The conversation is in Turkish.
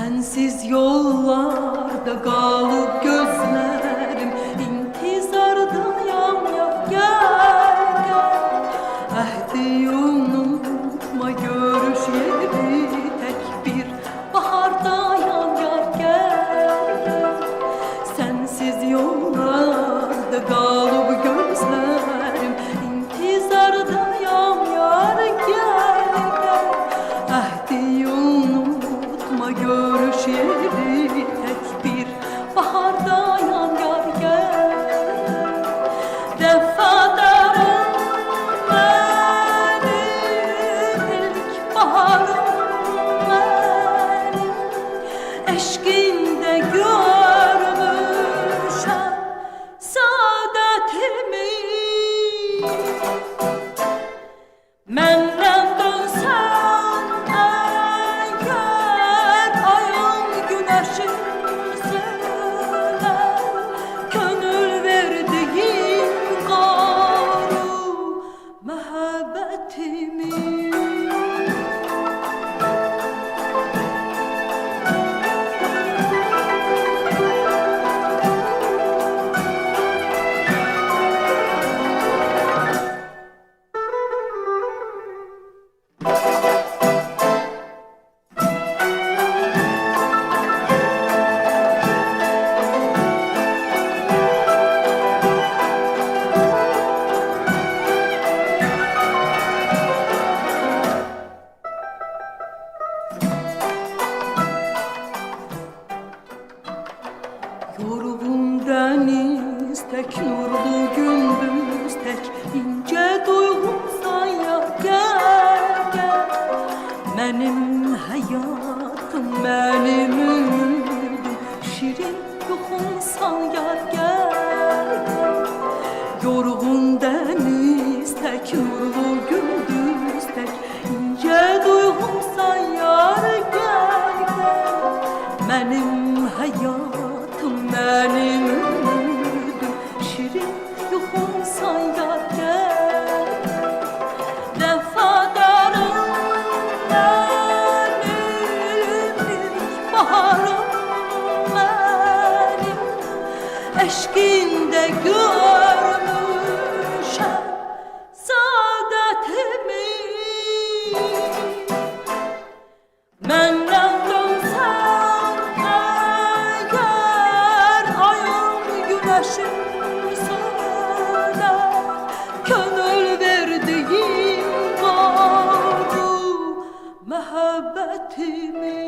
Sensiz yollarda kalıp gözlerim intizardayam ya gel gel. Ahdi unutma görüş yeri tek bir bahardayam ya gel gel. Sensiz yollarda kalıp gözlerim intizardayam yar gel gel. Ahdi unutma görüş yeri tek bir bahardayam yar gel. Vefadarım benim, ilk baharım benim, eşkinde görmüşem saadetimi. Menden dönsen eğer ayın güneşin söyle, gönül verdiğim garu mehabbetimi. Yorgun deniz tek, nurlu gündüz tek, ince duygumsan ya gel gel. Benim hayatım, benim ümidim, şirin yuhumsan ya gel gel. Yorgun deniz tek, nurlu gündüz tek, ince duygumsan yar gel gel. Benim hayatım, benim ümidim, şirin yuhumsan yar gel. Vefadarım benim, ilk baharım benim, eşkinde görmüşem saadetimi. Menden dönsen eğer ayın güneşin söyle, gönül verdiğim garu mehabbetimi.